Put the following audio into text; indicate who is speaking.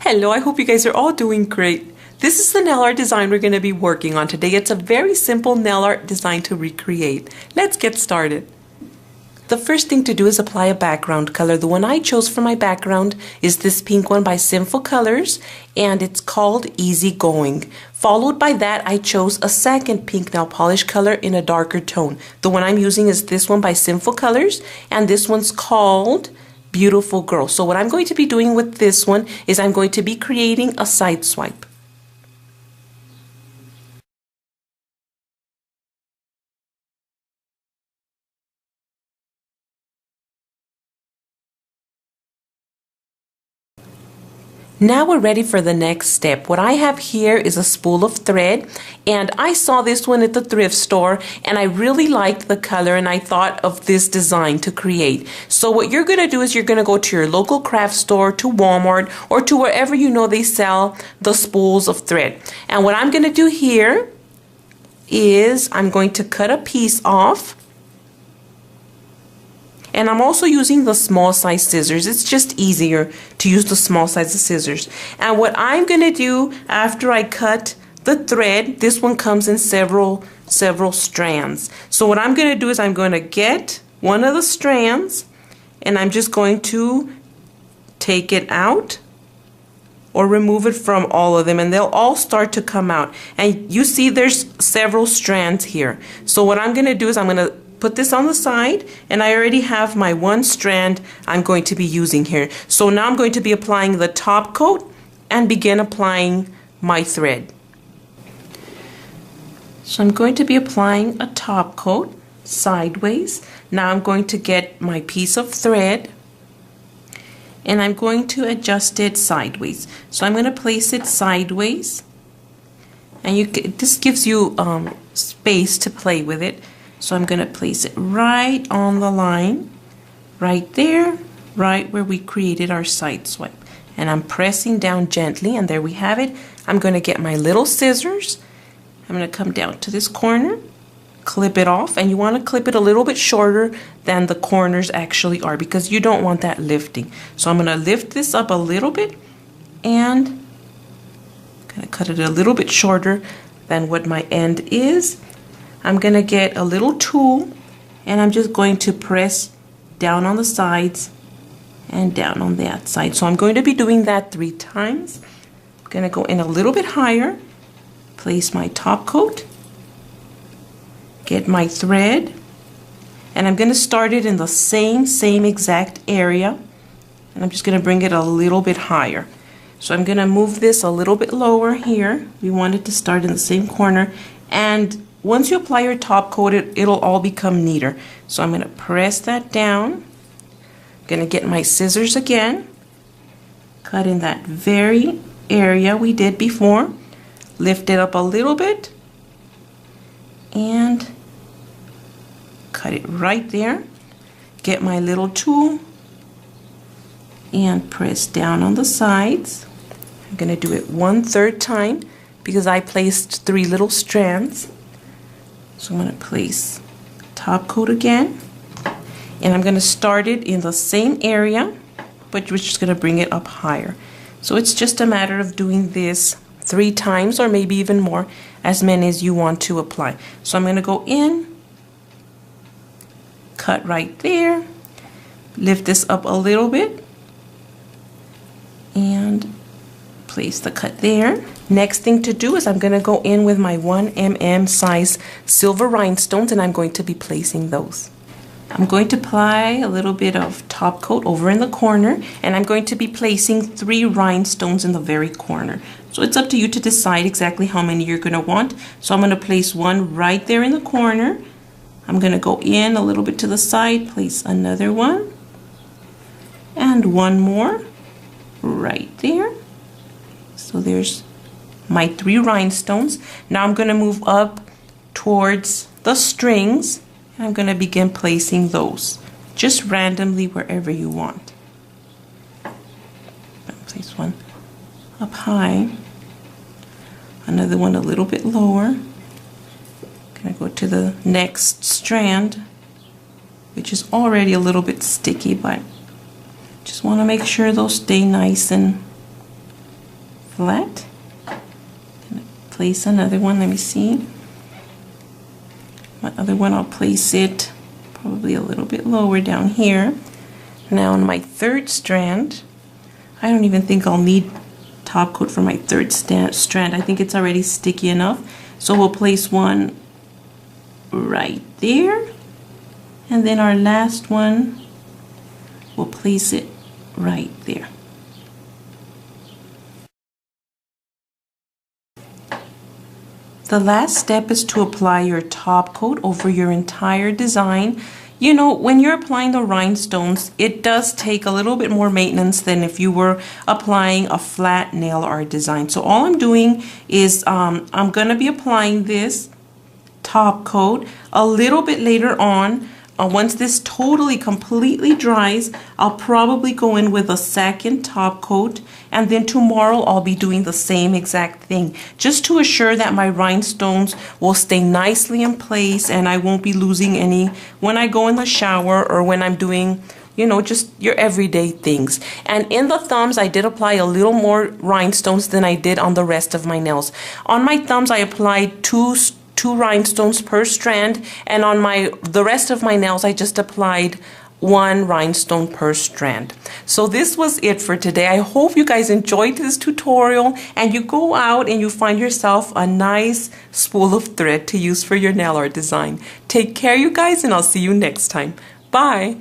Speaker 1: Hello, I hope you guys are all doing great. This is the nail art design we're going to be working on today. It's a very simple nail art design to recreate. Let's get started. The first thing to do is apply a background color. The one I chose for my background is this pink one by Sinful Colors, and it's called Easy Going. Followed by that, I chose a second pink nail polish color in a darker tone. The one I'm using is this one by Sinful Colors, and this one's called Beautiful Girl. So what I'm going to be doing with this one is I'm going to be creating a side swipe. Now we're ready for the next step. What I have here is a spool of thread, and I saw this one at the thrift store and I really liked the color and I thought of this design to create. So what you're going to do is you're going to go to your local craft store, to Walmart, or to wherever you know they sell the spools of thread. And what I'm going to do here is I'm going to cut a piece off. And I'm also using the small size scissors. It's just easier to use the small size of scissors. And what I'm going to do after I cut the thread, this one comes in several strands. So what I'm going to do is I'm going to get one of the strands and I'm just going to take it out or remove it from all of them, and they'll all start to come out. And you see there's several strands here. So what I'm going to do is I'm going to put this on the side, and I already have my one strand I'm going to be using here. So now I'm going to be applying the top coat and begin applying my thread. So I'm going to be applying a top coat sideways. Now I'm going to get my piece of thread and I'm going to adjust it sideways. So I'm going to place it sideways, and this gives you space to play with it. So I'm going to place it right on the line, right there, right where we created our side swipe. And I'm pressing down gently, and there we have it. I'm going to get my little scissors. I'm going to come down to this corner, clip it off, and you want to clip it a little bit shorter than the corners actually are because you don't want that lifting. So I'm going to lift this up a little bit and I'm going to cut it a little bit shorter than what my end is. I'm going to get a little tool and I'm just going to press down on the sides and down on that side. So I'm going to be doing that 3 times. I'm going to go in a little bit higher, place my top coat, get my thread, and I'm going to start it in the same exact area, and I'm just going to bring it a little bit higher. So I'm going to move this a little bit lower here. We want it to start in the same corner, and once you apply your top coat, it'll all become neater. So I'm going to press that down. I'm going to get my scissors again, cut in that very area we did before, lift it up a little bit, and cut it right there. Get my little tool and press down on the sides. I'm going to do it 1/3 time because I placed 3 little strands. So I'm going to place top coat again, and I'm going to start it in the same area, but we're just going to bring it up higher. So it's just a matter of doing this 3 times or maybe even more, as many as you want to apply. So I'm going to go in, cut right there, lift this up a little bit, and place the cut there. Next thing to do is I'm going to go in with my 1 mm size silver rhinestones, and I'm going to be placing those. I'm going to apply a little bit of top coat over in the corner, and I'm going to be placing 3 rhinestones in the very corner. So it's up to you to decide exactly how many you're going to want. So I'm going to place 1 right there in the corner. I'm going to go in a little bit to the side, place another 1, and 1 more right there. So there's my 3 rhinestones. Now I'm going to move up towards the strings, and I'm going to begin placing those just randomly wherever you want. Place 1 up high, another 1 a little bit lower. Going to go to the next strand, which is already a little bit sticky, but just want to make sure those stay nice and flat. Place another one. Let me see. My other one, I'll place it probably a little bit lower down here. Now on my third strand, I don't even think I'll need top coat for my third strand. I think it's already sticky enough. So we'll place one right there. And then our last one, we'll place it right there. The last step is to apply your top coat over your entire design. You know, when you're applying the rhinestones, it does take a little bit more maintenance than if you were applying a flat nail art design. So all I'm doing is I'm going to be applying this top coat a little bit later on. Once this totally completely dries, I'll probably go in with a second top coat, and then tomorrow I'll be doing the same exact thing, just to assure that my rhinestones will stay nicely in place and I won't be losing any when I go in the shower or when I'm doing, you know, just your everyday things. And in the thumbs, I did apply a little more rhinestones than I did on the rest of my nails. On my thumbs, I applied two rhinestones per strand, and on the rest of my nails I just applied one rhinestone per strand. So this was it for today. I hope you guys enjoyed this tutorial and you go out and you find yourself a nice spool of thread to use for your nail art design. Take care, you guys, and I'll see you next time. Bye.